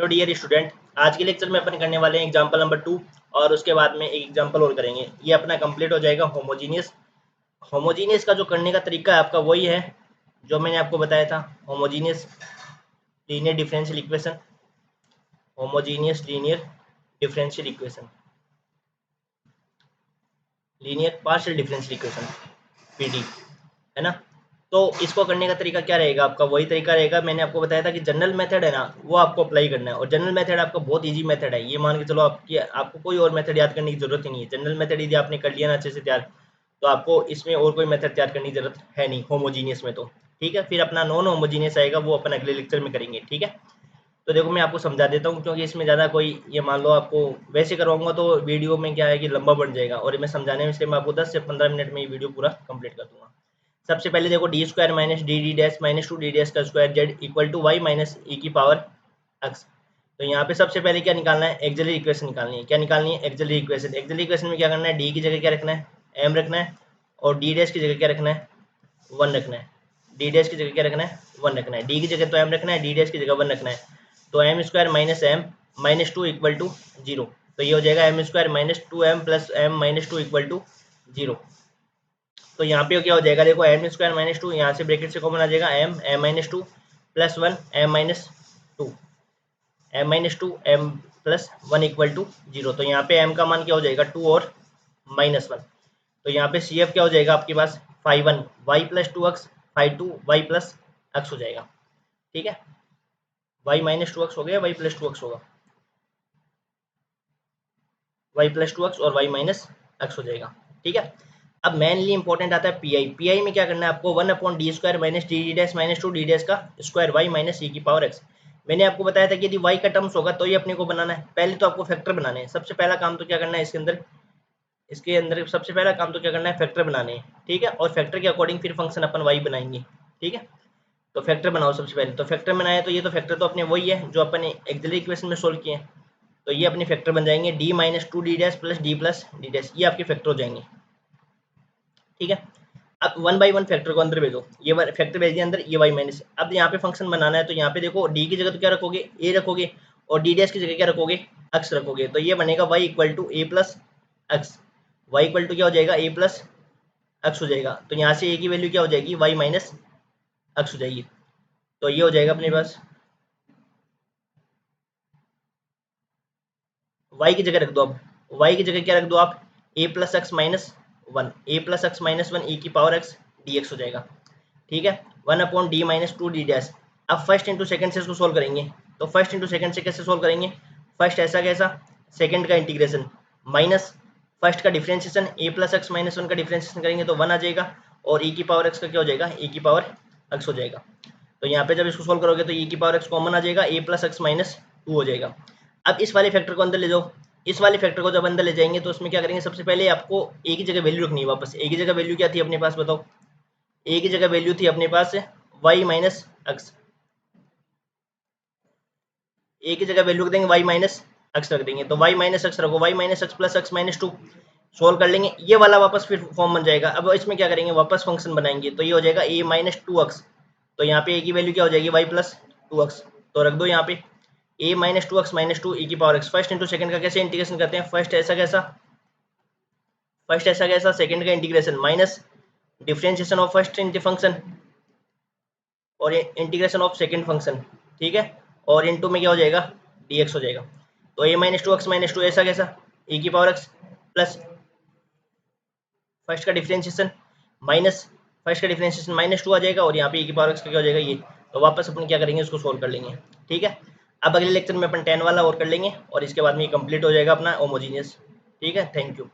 Hello dear student, आज के lecture में अपन करने वाले हैं एग्जांपल नंबर 2 और उसके बाद में एक एग्जांपल और करेंगे। ये अपना कंप्लीट हो जाएगा होमोजीनियस। होमोजीनियस का जो करने का तरीका है आपका वही है जो मैंने आपको बताया था, homogeneous linear differential equation, homogeneous linear differential equation, linear partial differential equation PD, है ना। तो इसको करने का तरीका क्या रहेगा आपका, वही तरीका रहेगा। मैंने आपको बताया था कि जनरल मेथड है ना, वो आपको अप्लाई करना है। और जनरल मेथड आपका बहुत इजी मेथड है, ये मान के चलो आपको कोई और मेथड याद करने की जरूरत ही नहीं है। जनरल मेथड यदि आपने कर लिया ना अच्छे से तैयार, तो आपको इसमें और कोई मेथड तैयार करने की जरूरत है नहीं होमोजीनियस में। तो ठीक है, फिर अपना नॉन होमोजीनियस आएगा, वो अपन अगले लेक्चर में करेंगे। ठीक है, तो देखो मैं आपको समझा देता हूँ, क्योंकि इसमें ज़्यादा कोई, ये मान लो आपको वैसे करवाऊंगा तो वीडियो में क्या है कि लंबा बन जाएगा, और मैं समझाने में, इसलिए मैं आपको 10 से 15 मिनट में ये वीडियो पूरा कंप्लीट कर दूंगा। सबसे पहले देखो D square minus D D dash minus 2 D dash का square Z equal to Y minus E की पावर एक्स। तो यहाँ पे सबसे पहले क्या निकालना है, एक्सिलरी इक्वेशन निकालनी है। क्या निकालनी है, एक्सिलरी इक्वेशन। एक्सिलरी इक्वेशन में क्या करना है, डी की जगह क्या रखना है, एम रखना है, और डी डैश की जगह क्या रखना है, 1 रखना है। डी डैश की जगह क्या रखना है, 1 रखना है। डी की जगह तो एम रखना है, डी डैश की जगह 1 रखना है। तो M square minus M minus 2 equal to 0। तो ये हो जाएगा M square minus 2m plus M minus 2 equal to 0। तो यहाँ पे क्या हो जाएगा, देखो एम स्क्वायर माइनस 2, यहाँ से ब्रैकेट से कॉमन आ जाएगा M M minus 2 plus 1 M minus 2, M minus 2 M plus 1 equal to 0। तो यहाँ पे एम का मान क्या हो जाएगा, 2 और माइनस 1। तो यहाँ पे सी एफ क्या हो जाएगा आपके पास, 5 1 Y plus 2 X, 5 2 Y plus X हो जाएगा। ठीक है, वाई माइनस 2 एक्स हो गया, वाई प्लस 2 एक्स होगा, वाई प्लस 2 एक्स और वाई माइनस एक्स हो जाएगा। ठीक है, अब मेनली इंपॉर्टेंट आता है पीआई। पीआई में क्या करना है आपको, 1/d² minus D D dash minus 2 d dash का स्क्वायर वाई माइनस ई की पावर एक्स। मैंने आपको बताया था कि यदि वाई का टर्म्स होगा तो ये अपने को बनाना है। पहले तो आपको फैक्टर बनाने हैं। सबसे पहला काम तो क्या करना है, इसके अंदर सबसे पहला काम तो क्या करना है, फैक्टर बनाने हैं। ठीक है, और फैक्टर के अकॉर्डिंग फिर फंक्शन अपन वाई बनाएंगे। ठीक है, तो फैक्टर बनाओ सबसे पहले। तो फैक्टर बनाया तो ये तो फैक्टर तो अपने वही है जो अपन एक्सिलरी इक्वेशन में सोल्व किए हैं। तो ये अपने फैक्टर बन जाएंगे, D minus 2 D dash plus D plus D dash, ये आपके फैक्टर हो जाएंगे। ठीक है, अब 1 बाई 1 फैक्टर को अंदर भेजो, ये फैक्टर भेज दिया अंदर, ये वाई माइनस। अब यहाँ पे फंक्शन बनाना है, तो यहाँ पे देखो डी की जगह तो क्या रखोगे, ए रखोगे, और डी डैश की जगह क्या रखोगे, एक्स रखोगे। तो ये बनेगा Y equal to A plus X. Y equal to क्या हो जाएगा, ए प्लस एक्स हो जाएगा। तो यहाँ से ए की वैल्यू क्या हो जाएगी, वाई माइनस एक्स हो जाएगी। तो ये हो जाएगा अपने पास, वाई की जगह रख दो। अब वाई की जगह क्या रख दो आप, ए प्लस एक्स माइनस 1, ए प्लस एक्स माइनस 1 ई की पावर एक्स डी एक्स हो जाएगा। ठीक है, 1/d माइनस 2 डी डैश। अब फर्स्ट इंटू सेकंड से इसको सोल्व करेंगे। तो फर्स्ट इंटू सेकंड से कैसे सोल्व करेंगे, फर्स्ट ऐसा कैसा, सेकंड का इंटीग्रेशन माइनस फर्स्ट का डिफरेंशिएशन, ए प्लस एक्स माइनस 1 का डिफरेंशिएशन करेंगे तो 1 आ जाएगा, और ई की पावर एक्स का क्या हो जाएगा, ए की पावर एक्स हो जाएगा। तो यहाँ पे जब इसको सोल्व करोगे तो ई की पावर एक्स कॉमन आ जाएगा, ए प्लस एक्स माइनस 2 हो जाएगा। अब इस वाले फैक्टर को अंदर ले जाओ। इस वाले फैक्टर को जब अंदर ले जाएंगे तो उसमें क्या करेंगे, सबसे पहले आपको ए की जगह वैल्यू रखनी है वापस। ए की जगह वैल्यू क्या थी अपने पास, बताओ। ए की जगह वैल्यू थी अपने पास वाई माइनस एक्स। ए की जगह वैल्यू रख देंगे वाई माइनस एक्स रख देंगे। तो वाई माइनस एक्स रखो, Y minus X plus X minus 2 solve कर लेंगे, ये वाला वापस फिर फॉर्म बन जाएगा। अब इसमें क्या करेंगे, वापस फंक्शन बनाएंगे, तो ये हो जाएगा ए माइनस 2 एक्स। तो यहाँ पे ए की वैल्यू क्या हो जाएगी, वाई प्लस 2 एक्स। तो रख दो यहाँ पे ए माइनस 2 एक्स माइनस 2 ई की power x. First into second का कैसे इंटीग्रेशन करते हैं, फर्स्ट ऐसा कैसा सेकंड का integration minus differentiation of first into function और इंटीग्रेशन ऑफ सेकंड फंक्शन। ठीक है, और इनटू में क्या हो जाएगा, dx हो जाएगा। तो a माइनस 2 एक्स माइनस 2 ऐसा कैसा, e की पावर x प्लस फर्स्ट का डिफरेंशिएशन माइनस फर्स्ट का डिफरेंशिएशन माइनस 2 आ जाएगा, और यहाँ पे e की पावर x का क्या हो जाएगा ये। तो वापस अपन क्या करेंगे, इसको सोल्व कर लेंगे। ठीक है, अब अगले लेक्चर में अपन 10 वाला और कर लेंगे, और इसके बाद में ये कंप्लीट हो जाएगा अपना होमोजीनियस। ठीक है, थैंक यू।